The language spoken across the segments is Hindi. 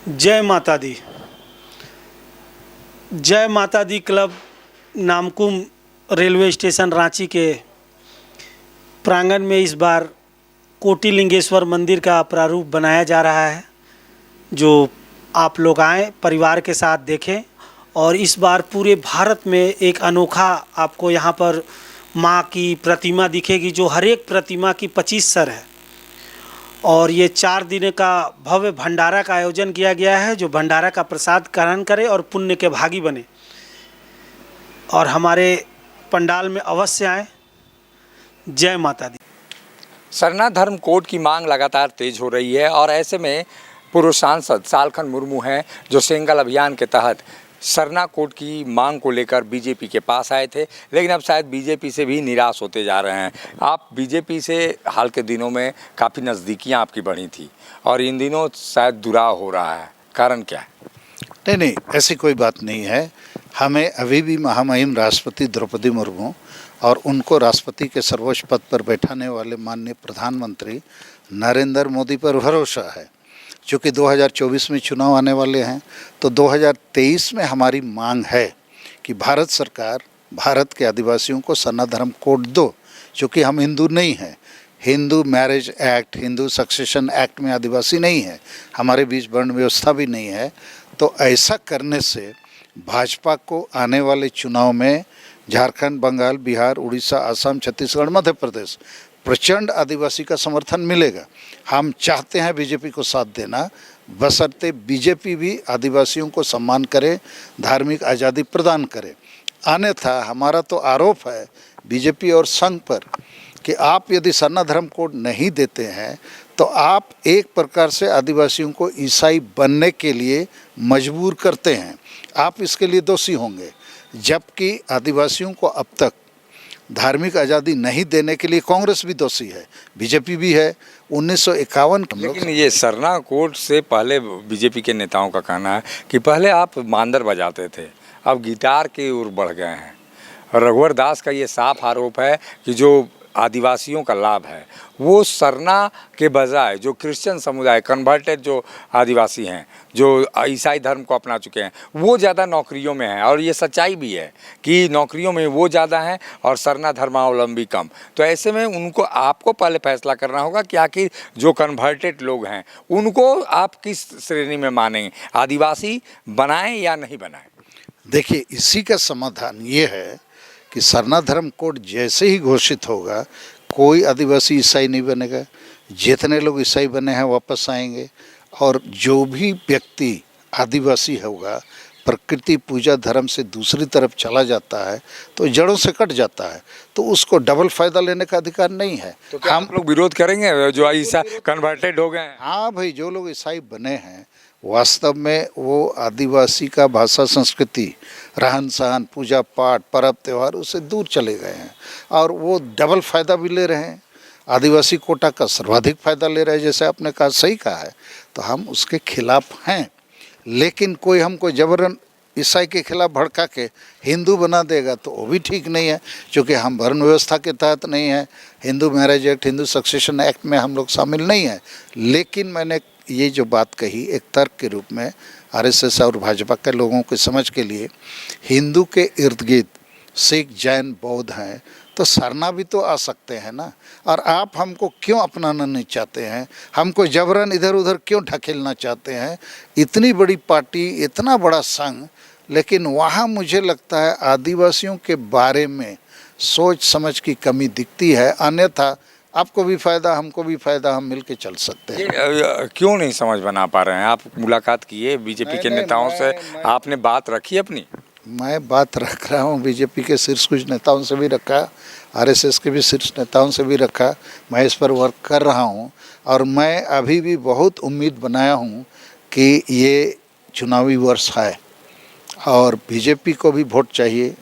जय Mata Di. Jai Mata Di club Namkum railway station Ranchi के प्रांगण में इस बार कोटिलिंगेश्वर मंदिर का प्रारूप बनाया जा रहा है, जो आप लोग आएँ परिवार के साथ देखें। और इस बार पूरे भारत में एक अनोखा आपको यहाँ पर माँ की प्रतिमा दिखेगी, जो हर एक प्रतिमा की 25 सर है। और ये 4 दिन का भव्य भंडारा का आयोजन किया गया है, जो भंडारा का प्रसाद ग्रहण करे और पुण्य के भागी बने और हमारे पंडाल में अवश्य आए। जय माता दी। सरना धर्म कोड की मांग लगातार तेज हो रही है और ऐसे में पूर्व सांसद सालखन मुर्मू हैं, जो सेंगल अभियान के तहत सरना कोड की मांग को लेकर बीजेपी के पास आए थे, लेकिन अब शायद बीजेपी से भी निराश होते जा रहे हैं। आप बीजेपी से हाल के दिनों में काफ़ी नज़दीकियां आपकी बढ़ी थी और इन दिनों शायद दुराव हो रहा है, कारण क्या है? नहीं, ऐसी कोई बात नहीं है। हमें अभी भी महामहिम राष्ट्रपति द्रौपदी मुर्मू और उनको राष्ट्रपति के सर्वोच्च पद पर बैठाने वाले माननीय प्रधानमंत्री नरेंद्र मोदी पर भरोसा है। चूँकि 2024 में चुनाव आने वाले हैं, तो 2023 में हमारी मांग है कि भारत सरकार भारत के आदिवासियों को सरना धर्म कोड दो। चूँकि हम हिंदू नहीं हैं, Hindu marriage act, Hindu succession act में आदिवासी नहीं है, हमारे बीच वर्ण व्यवस्था भी नहीं है। तो ऐसा करने से भाजपा को आने वाले चुनाव में झारखंड, बंगाल, बिहार, उड़ीसा, असम, छत्तीसगढ़, मध्य प्रदेश प्रचंड आदिवासी का समर्थन मिलेगा। हम चाहते हैं बीजेपी को साथ देना, बशर्ते बीजेपी भी आदिवासियों को सम्मान करे, धार्मिक आज़ादी प्रदान करे। अन्यथा हमारा तो आरोप है बीजेपी और संघ पर कि आप यदि सरना धर्म कोड नहीं देते हैं तो आप एक प्रकार से आदिवासियों को ईसाई बनने के लिए मजबूर करते हैं। आप इसके लिए दोषी होंगे, जबकि आदिवासियों को अब तक धार्मिक आज़ादी नहीं देने के लिए कांग्रेस भी दोषी है, बीजेपी भी है। 1951 लेकिन ये सरना कोड से पहले बीजेपी के नेताओं का कहना है कि पहले आप मांदर बजाते थे, अब गिटार की ओर बढ़ गए हैं। रघुवर दास का ये साफ आरोप है कि जो आदिवासियों का लाभ है वो सरना के बजाय जो क्रिश्चियन समुदाय, कन्वर्टेड जो आदिवासी हैं, जो ईसाई धर्म को अपना चुके हैं, वो ज़्यादा नौकरियों में हैं। और ये सच्चाई भी है कि नौकरियों में वो ज़्यादा हैं और सरना धर्मावलंबी कम। तो ऐसे में उनको आपको पहले फैसला करना होगा कि आखिर जो कन्वर्टेड लोग हैं उनको आप किस श्रेणी में मानेंगे, आदिवासी बनाएं या नहीं बनाएं? देखिए, इसी का समाधान ये है कि सरना धर्म कोड जैसे ही घोषित होगा, कोई आदिवासी ईसाई नहीं बनेगा। जितने लोग ईसाई बने हैं वापस आएंगे, और जो भी व्यक्ति आदिवासी होगा प्रकृति पूजा धर्म से दूसरी तरफ चला जाता है तो जड़ों से कट जाता है, तो उसको डबल फायदा लेने का अधिकार नहीं है। तो क्या हम लोग विरोध करेंगे जो ईसा कन्वर्टेड हो गए हैं? हाँ भाई, जो लोग ईसाई बने हैं वास्तव में वो आदिवासी का भाषा, संस्कृति, रहन सहन, पूजा पाठ, पर्व त्यौहार उससे दूर चले गए हैं और वो डबल फायदा भी ले रहे हैं। आदिवासी कोटा का सर्वाधिक फायदा ले रहे हैं, जैसे आपने कहा, सही कहा है। तो हम उसके खिलाफ हैं, लेकिन कोई हमको जबरन ईसाई के खिलाफ भड़का के हिंदू बना देगा तो वो भी ठीक नहीं है। क्योंकि हम वर्ण व्यवस्था के तहत नहीं है, Hindu marriage act, Hindu succession act में हम लोग शामिल नहीं हैं। लेकिन मैंने ये जो बात कही एक तर्क के रूप में आरएसएस और भाजपा के लोगों की समझ के लिए, हिंदू के इर्द गिर्द सिख, जैन, बौद्ध हैं, तो सरना भी तो आ सकते हैं ना। और आप हमको क्यों अपनाना नहीं चाहते हैं, हमको जबरन इधर उधर क्यों ढकेलना चाहते हैं? इतनी बड़ी पार्टी, इतना बड़ा संघ, लेकिन वहाँ मुझे लगता है आदिवासियों के बारे में सोच समझ की कमी दिखती है। अन्यथा आपको भी फ़ायदा, हमको भी फ़ायदा, हम मिल के चल सकते हैं। क्यों नहीं समझ बना पा रहे हैं? आप मुलाकात किए बीजेपी के नेताओं से, आपने बात रखी अपनी? मैं बात रख रहा हूँ, बीजेपी के शीर्ष कुछ नेताओं से भी रखा, आरएसएस के भी शीर्ष नेताओं से भी रखा। मैं इस पर वर्क कर रहा हूँ और मैं अभी भी बहुत उम्मीद बनाया हूँ कि ये चुनावी वर्ष है और बीजेपी को भी वोट चाहिए,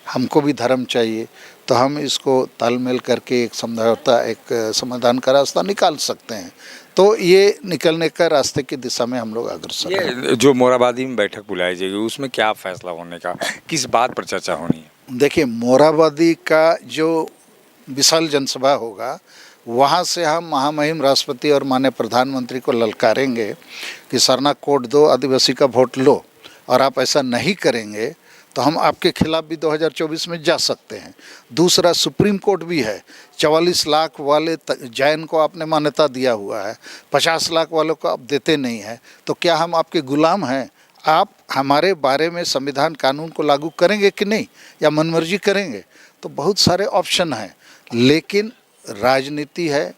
हमको भी धर्म चाहिए, तो हम इसको तालमेल करके एक समझौता, एक समाधान का रास्ता निकाल सकते हैं। तो ये निकलने का रास्ते की दिशा में हम लोग अग्रसर हैं। ये जो मोराबादी में बैठक बुलाई जाएगी उसमें क्या फैसला होने का, किस बात पर चर्चा होनी है? देखिए, मोराबादी का जो विशाल जनसभा होगा वहाँ से हम महामहिम राष्ट्रपति और माननीय प्रधानमंत्री को ललकारेंगे कि सरना कोड दो, आदिवासी का वोट लो, और आप ऐसा नहीं करेंगे तो हम आपके खिलाफ भी 2024 में जा सकते हैं। दूसरा, सुप्रीम कोर्ट भी है, 44 लाख वाले जैन को आपने मान्यता दिया हुआ है, 50 लाख वालों को आप देते नहीं हैं, तो क्या हम आपके गुलाम हैं? आप हमारे बारे में संविधान कानून को लागू करेंगे कि नहीं, या मनमर्जी करेंगे? तो बहुत सारे ऑप्शन हैं, लेकिन राजनीति है,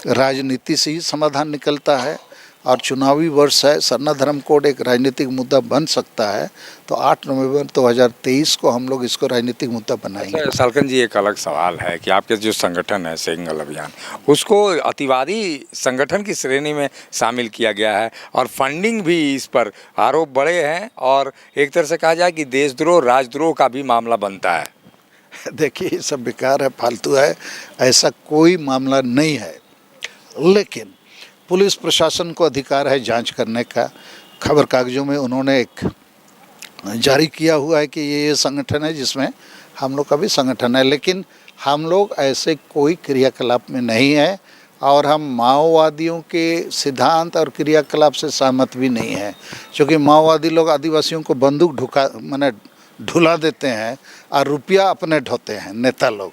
राजनीति से ही समाधान निकलता है, और चुनावी वर्ष है, सरना धर्म कोड एक राजनीतिक मुद्दा बन सकता है, तो 8 नवंबर 2023 को हम लोग इसको राजनीतिक मुद्दा बनाएंगे। अच्छा सालकन जी, एक अलग सवाल है कि आपके जो संगठन है सेंगल अभियान, उसको अतिवादी संगठन की श्रेणी में शामिल किया गया है और फंडिंग भी इस पर आरोप बढ़े हैं, और एक तरह से कहा जाए कि देशद्रोह राजद्रोह का भी मामला बनता है। देखिए, ये सब बेकार है, फालतू है, ऐसा कोई मामला नहीं है, लेकिन पुलिस प्रशासन को अधिकार है जांच करने का। खबर कागजों में उन्होंने एक जारी किया हुआ है कि ये संगठन है जिसमें हम लोग का भी संगठन है, लेकिन हम लोग ऐसे कोई क्रियाकलाप में नहीं है, और हम माओवादियों के सिद्धांत और क्रियाकलाप से सहमत भी नहीं है, क्योंकि माओवादी लोग आदिवासियों को बंदूक ढुला देते हैं और रुपया अपने ढोते हैं नेता लोग।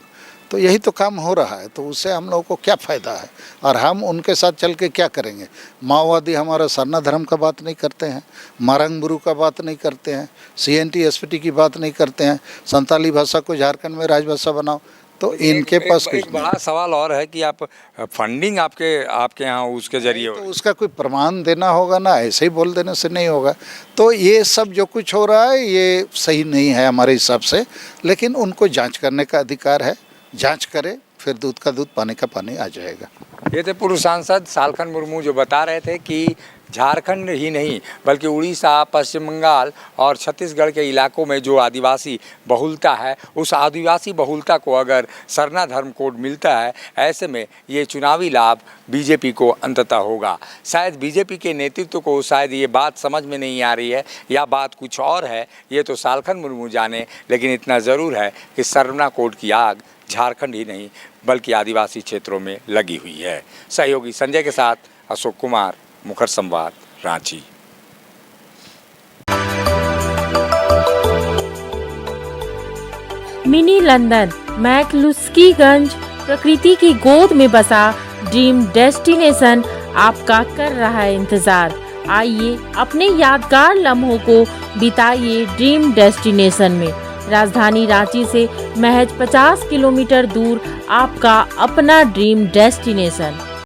तो यही तो काम हो रहा है, तो उससे हम लोगों को क्या फ़ायदा है, और हम उनके साथ चल के क्या करेंगे? माओवादी हमारा सरना धर्म का बात नहीं करते हैं, मारंग बुरु का बात नहीं करते हैं, CNT SPT की बात नहीं करते हैं, संताली भाषा को झारखंड में राजभाषा बनाओ, तो इनके पास एक बड़ा सवाल और है कि आप फंडिंग आपके यहाँ उसके जरिए, तो उसका कोई प्रमाण देना होगा ना, ऐसे ही बोल देने से नहीं होगा। तो ये सब जो कुछ हो रहा है ये सही नहीं है हमारे हिसाब से, लेकिन उनको जांच करने का अधिकार है, जांच करें, फिर दूध का दूध पानी का पानी आ जाएगा। ये थे पूर्व सांसद सालखन मुर्मू, जो बता रहे थे कि झारखंड ही नहीं बल्कि उड़ीसा, पश्चिम बंगाल और छत्तीसगढ़ के इलाकों में जो आदिवासी बहुलता है, उस आदिवासी बहुलता को अगर सरना धर्म कोड मिलता है, ऐसे में ये चुनावी लाभ बीजेपी को अंततः होगा। शायद बीजेपी के नेतृत्व को शायद ये बात समझ में नहीं आ रही है, या बात कुछ और है, ये तो सालखन मुर्मू जाने, लेकिन इतना ज़रूर है कि सरना कोड की आग झारखंड ही नहीं बल्कि आदिवासी क्षेत्रों में लगी हुई है। सहयोगी संजय के साथ अशोक कुमार, मुखर संवाद, रांची। मिनी लंदन मैक्लुस्कीगंज प्रकृति की गोद में बसा ड्रीम डेस्टिनेशन आपका कर रहा है इंतजार। आइए अपने यादगार लम्हों को बिताइए ड्रीम डेस्टिनेशन में। राजधानी रांची से महज 50 किलोमीटर दूर आपका अपना ड्रीम डेस्टिनेशन।